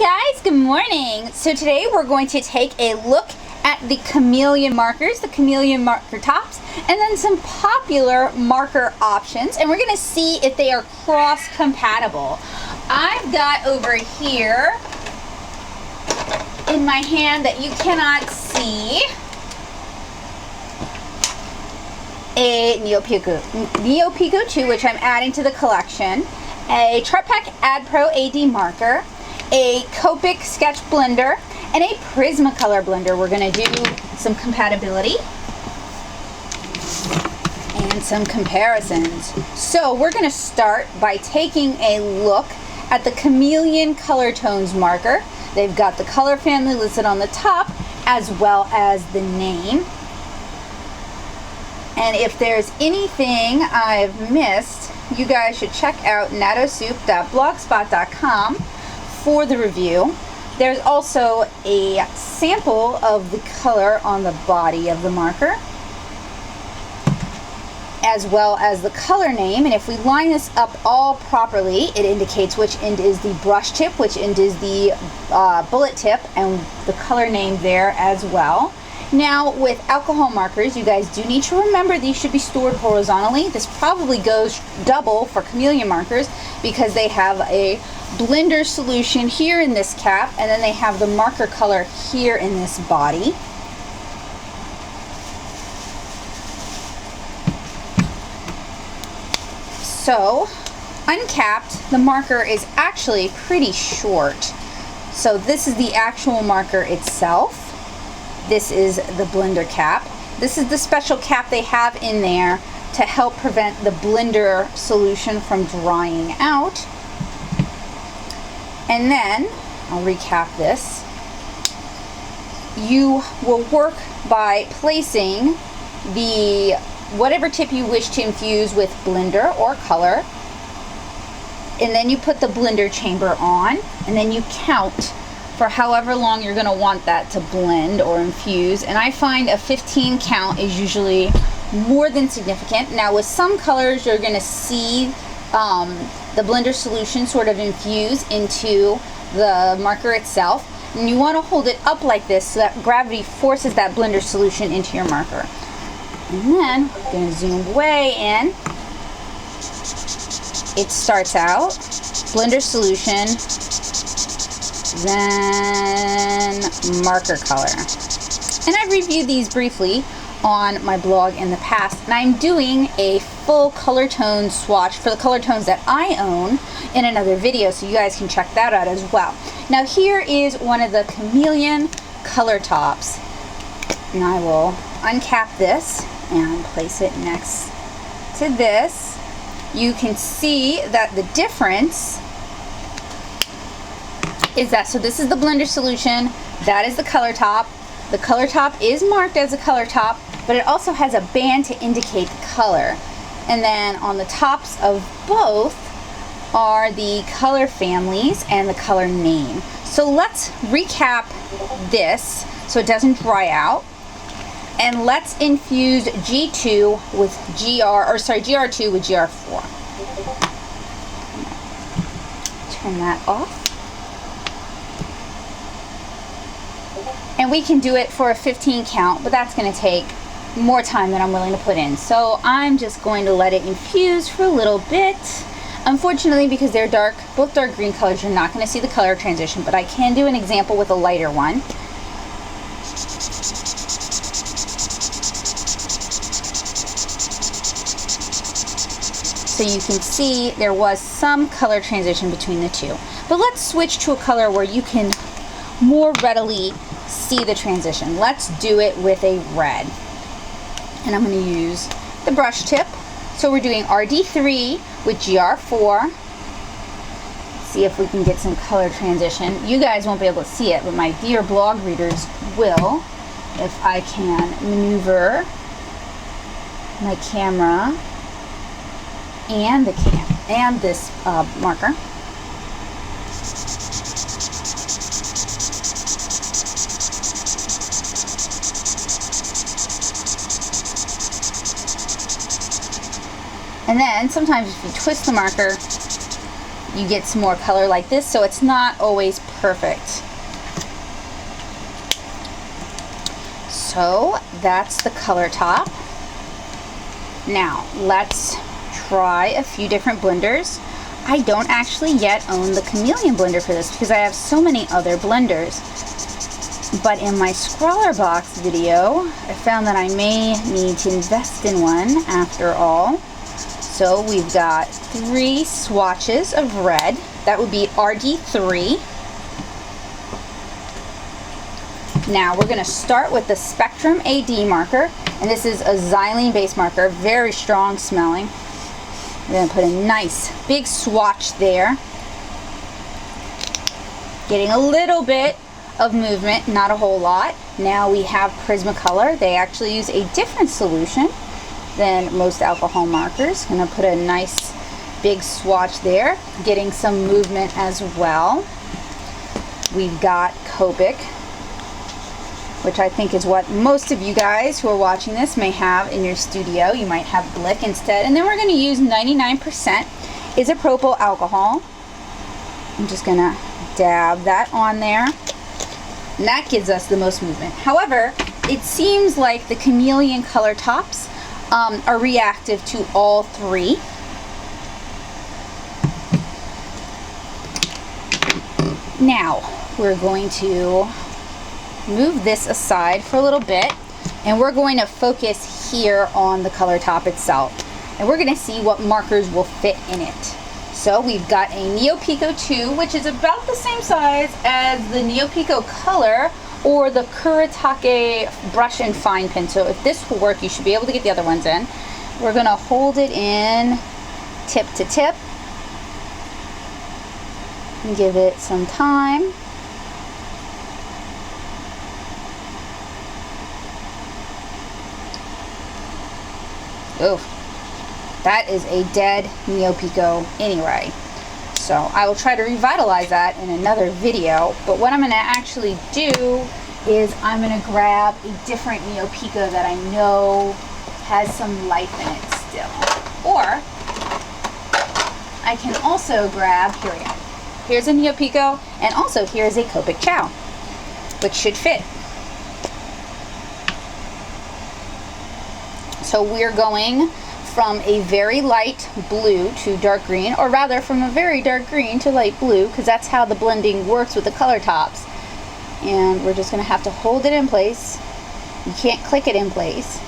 Hi guys, good morning. So today we're going to take a look at the Chameleon markers, the Chameleon marker tops, and then some popular marker options, and we're going to see if they are cross-compatible. I've got over here in my hand that you cannot see a Neopico 2, which I'm adding to the collection, a Chartpak AD marker, a Copic Sketch blender, and a Prismacolor blender. We're going to do some compatibility and some comparisons. So we're going to start by taking a look at the Chameleon Color Tones marker. They've got the color family listed on the top as well as the name. And if there's anything I've missed, you guys should check out nattosoup.blogspot.com for the review. There's also a sample of the color on the body of the marker, as well as the color name. And if we line this up all properly, it indicates which end is the brush tip, which end is the bullet tip, and the color name there as well. Now, with alcohol markers, you guys do need to remember these should be stored horizontally. This probably goes double for Chameleon markers because they have a blender solution here in this cap, and then they have the marker color here in this body. So, uncapped, the marker is actually pretty short. So this is the actual marker itself. This is the blender cap. This is the special cap they have in there to help prevent the blender solution from drying out. And then, I'll recap this. You will work by placing the whatever tip you wish to infuse with blender or color, and then you put the blender chamber on, and then you count for however long you're going to want that to blend or infuse. And I find a 15 count is usually more than significant. Now with some colors you're going to see the blender solution sort of infuse into the marker itself, and you want to hold it up like this so that gravity forces that blender solution into your marker. And then I'm going to zoom way in. It starts out blender solution, then marker color. And I've reviewed these briefly on my blog in the past, and I'm doing a full color tone swatch for the color tones that I own in another video, so you guys can check that out as well. Now here is one of the Chameleon color tops, and I will uncap this and place it next to this. You can see that the difference is that, so this is the blender solution, that is the color top. The color top is marked as a color top, but it also has a band to indicate the color. And then on the tops of both are the color families and the color name. So let's recap this so it doesn't dry out. And let's infuse G2 with GR2 with GR4. Turn that off. And we can do it for a 15 count, but that's going to take more time than I'm willing to put in. So I'm just going to let it infuse for a little bit. Unfortunately, because they're dark, both dark green colors, you're not going to see the color transition, but I can do an example with a lighter one. So you can see there was some color transition between the two. But let's switch to a color where you can more readily see the transition. Let's do it with a red. And I'm going to use the brush tip. So we're doing RD3 with GR4. See if we can get some color transition. You guys won't be able to see it, but my dear blog readers will if I can maneuver my camera and this marker. And then sometimes if you twist the marker, you get some more color like this, so it's not always perfect. So that's the color top. Now let's try a few different blenders. I don't actually yet own the Chameleon blender for this because I have so many other blenders. But in my Scrawler Box video, I found that I may need to invest in one after all. So we've got 3 swatches of red. That would be RD3. Now we're going to start with the Spectrum AD marker, and this is a xylene based marker, very strong smelling. We're going to put a nice big swatch there, getting a little bit of movement, not a whole lot. Now we have Prismacolor. They actually use a different solution than most alcohol markers. I'm going to put a nice big swatch there, getting some movement as well. We've got Copic, which I think is what most of you guys who are watching this may have in your studio. You might have Blick instead. And then we're going to use 99% Isopropyl Alcohol. I'm just going to dab that on there. And that gives us the most movement. However, it seems like the Chameleon Color tops are reactive to all 3. Now, we're going to move this aside for a little bit, and we're going to focus here on the color top itself, and we're going to see what markers will fit in it. So we've got a NeoPico 2, which is about the same size as the NeoPico Color or the Kuretake brush and fine pin. So if this will work, you should be able to get the other ones in. We're going to hold it in tip to tip and give it some time. Oof, that is a dead NeoPico anyway. So I will try to revitalize that in another video. But what I'm going to actually do is I'm going to grab a different NeoPico that I know has some life in it still. Or I can also grab, here we go. Here's a NeoPico, and also here's a Copic Ciao, which should fit. So we're going from a very light blue to dark green, or rather from a very dark green to light blue, because that's how the blending works with the color tops. And we're just going to have to hold it in place. You can't click it in place.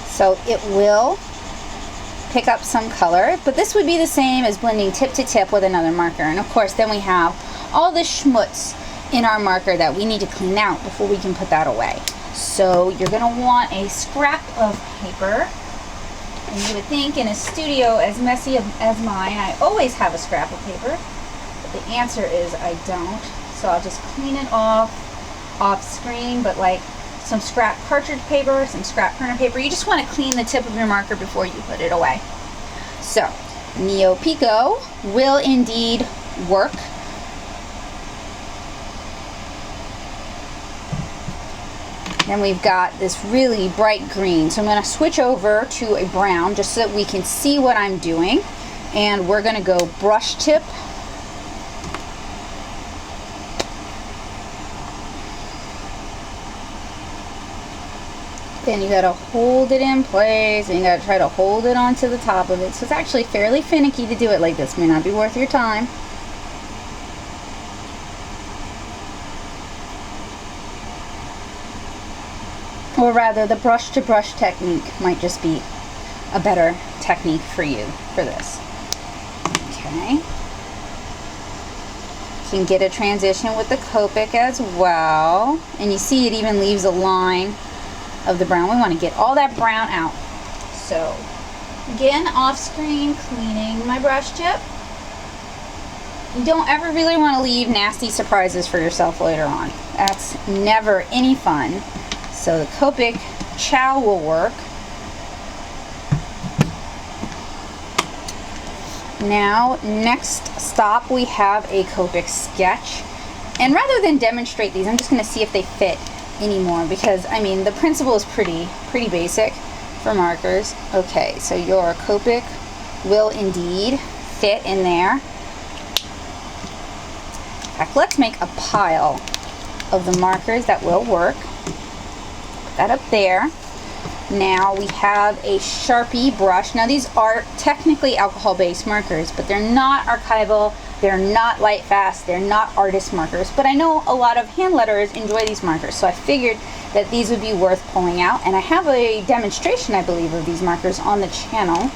So it will pick up some color, but this would be the same as blending tip to tip with another marker. And of course then we have all the schmutz in our marker that we need to clean out before we can put that away. So you're going to want a scrap of paper, and you would think in a studio as messy as mine I always have a scrap of paper, but the answer is I don't. So I'll just clean it off screen, but like some scrap cartridge paper, some scrap printer paper. You just want to clean the tip of your marker before you put it away. So NeoPico will indeed work. Then we've got this really bright green. So I'm going to switch over to a brown just so that we can see what I'm doing. And we're going to go brush tip. Then you gotta hold it in place, and you gotta try to hold it onto the top of it. So it's actually fairly finicky to do it like this. May not be worth your time. Or rather, the brush to brush technique might just be a better technique for you for this. Okay. You can get a transition with the Copic as well. And you see it even leaves a line of the brown. We want to get all that brown out. So again, off screen, cleaning my brush tip. You don't ever really want to leave nasty surprises for yourself later on. That's never any fun. So the Copic Ciao will work. Now, next stop, we have a Copic Sketch. And rather than demonstrate these, I'm just going to see if they fit anymore, because I mean the principle is pretty basic for markers. Okay, so your Copic will indeed fit in there. In fact, let's make a pile of the markers that will work. Put that up there. Now we have a Sharpie brush. Now these are technically alcohol-based markers, but they're not archival, they're not light fast, they're not artist markers. But I know a lot of hand letterers enjoy these markers, so I figured that these would be worth pulling out. And I have a demonstration, I believe, of these markers on the channel.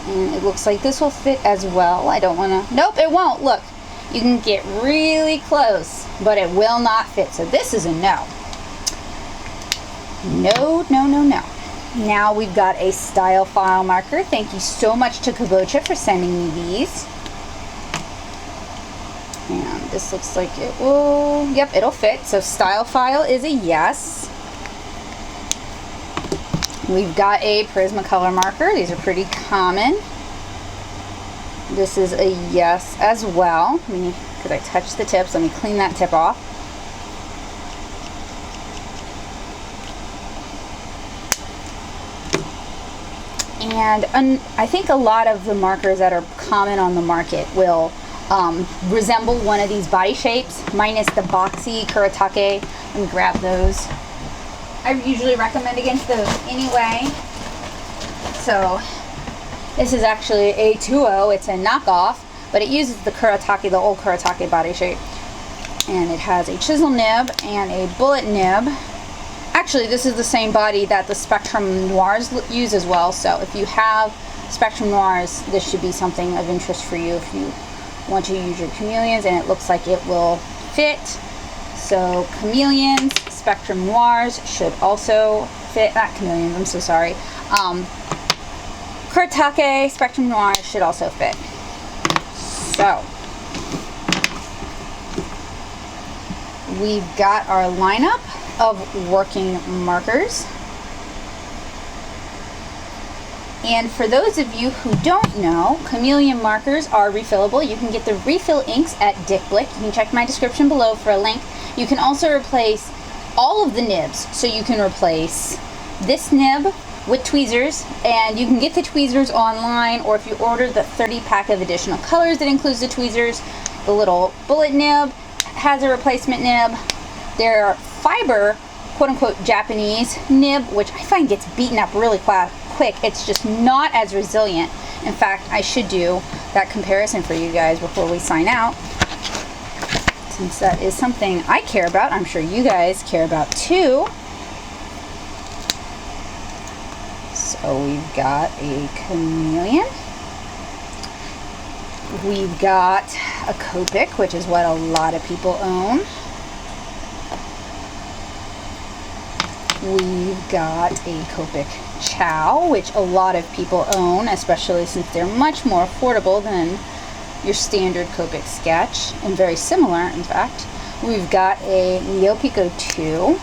And it looks like this will fit as well. I don't want to, nope, it won't. Look, you can get really close, but it will not fit. So this is a no. No, no, no, no. Now we've got a Stylefile marker. Thank you so much to Kabocha for sending me these. And this looks like it will, yep, it'll fit. So Stylefile is a yes. We've got a Prismacolor marker. These are pretty common. This is a yes as well. Because I touched the tips, let me clean that tip off. And I think a lot of the markers that are common on the market will resemble one of these body shapes, minus the boxy Kuretake. Let me grab those. I usually recommend against those anyway. So this is actually a 2.0. It's a knockoff, but it uses the Kuretake, the old Kuretake body shape. And it has a chisel nib and a bullet nib. Actually, this is the same body that the Spectrum Noirs use as well, so if you have Spectrum Noirs, this should be something of interest for you if you want to use your Chameleons, and it looks like it will fit. So Chameleons, Spectrum Noirs should also fit, not Chameleons, I'm so sorry. Kuretake, Spectrum Noirs should also fit. So, we've got our lineup of working markers. And for those of you who don't know, Chameleon markers are refillable. You can get the refill inks at Dick Blick. You can check my description below for a link. You can also replace all of the nibs. So you can replace this nib with tweezers, and you can get the tweezers online, or if you order the 30-pack of additional colors that includes the tweezers, the little bullet nib has a replacement nib. There are fiber, quote-unquote, Japanese nib, which I find gets beaten up really quick. It's just not as resilient. In fact, I should do that comparison for you guys before we sign out, since that is something I care about. I'm sure you guys care about too. So we've got a Chameleon. We've got a Copic, which is what a lot of people own. We've got a Copic Ciao, which a lot of people own, especially since they're much more affordable than your standard Copic Sketch, and very similar, in fact. We've got a Neopico 2.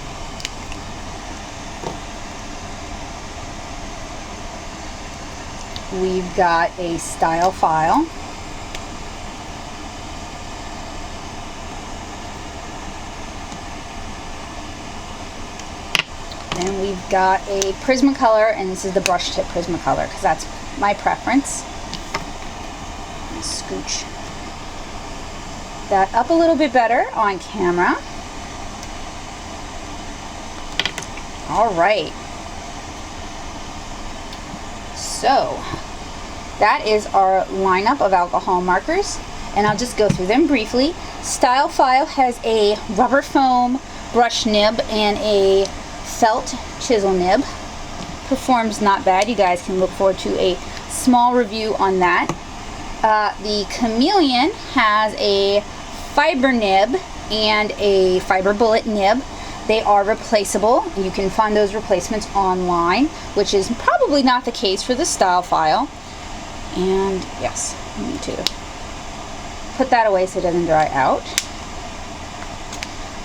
We've got a Stylefile. Then we've got a Prismacolor, and this is the brush tip Prismacolor because that's my preference. Scooch that up a little bit better on camera. All right. So that is our lineup of alcohol markers, and I'll just go through them briefly. Stylefile has a rubber foam brush nib and a felt chisel nib. Performs not bad. You guys can look forward to a small review on that. The Chameleon has a fiber nib and a fiber bullet nib. They are replaceable. You can find those replacements online, which is probably not the case for the Stylefile. And yes, I need to put that away so it doesn't dry out.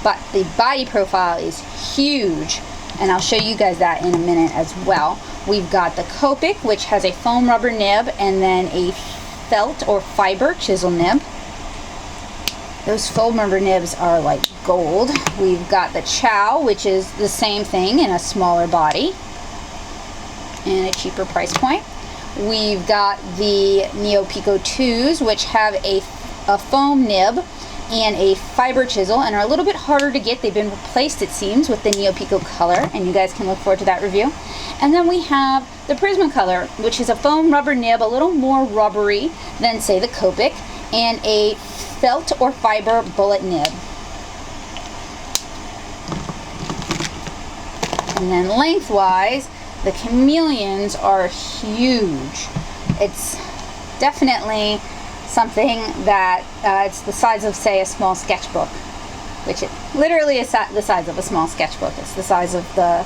But the body profile is huge, and I'll show you guys that in a minute as well. We've got the Copic, which has a foam rubber nib and then a felt or fiber chisel nib. Those foam rubber nibs are like gold. We've got the Ciao, which is the same thing in a smaller body and a cheaper price point. We've got the Neo Pico 2s, which have a foam nib and a fiber chisel and are a little bit harder to get. They've been replaced, it seems, with the Neo Pico Color, and you guys can look forward to that review. And then we have the Prismacolor, which is a foam rubber nib, a little more rubbery than, say, the Copic, and a felt or fiber bullet nib. And then lengthwise, the Chameleons are huge. It's definitely something that it's the size of, say, a small sketchbook, which it literally is the size of a small sketchbook. It's the size of the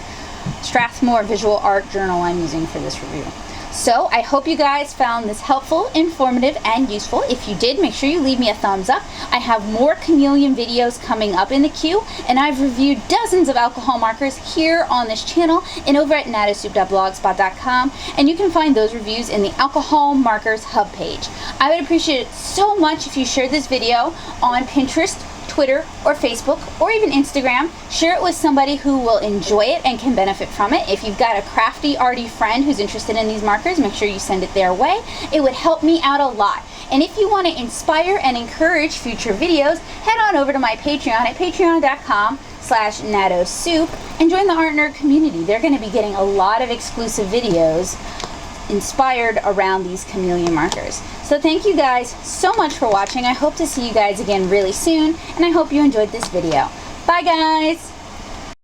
Strathmore Visual Art Journal I'm using for this review. So I hope you guys found this helpful, informative, and useful. If you did, make sure you leave me a thumbs up. I have more Chameleon videos coming up in the queue, and I've reviewed dozens of alcohol markers here on this channel and over at natosoup.blogspot.com, and you can find those reviews in the Alcohol Markers Hub page. I would appreciate it so much if you shared this video on Pinterest, Twitter, or Facebook, or even Instagram. Share it with somebody who will enjoy it and can benefit from it. If you've got a crafty, arty friend who's interested in these markers, make sure you send it their way. It would help me out a lot. And if you want to inspire and encourage future videos, head on over to my Patreon at patreon.com/natosoup and join the Art Nerd community. They're going to be getting a lot of exclusive videos inspired around these Chameleon markers. So thank you guys so much for watching. I hope to see you guys again really soon, and I hope you enjoyed this video. Bye guys!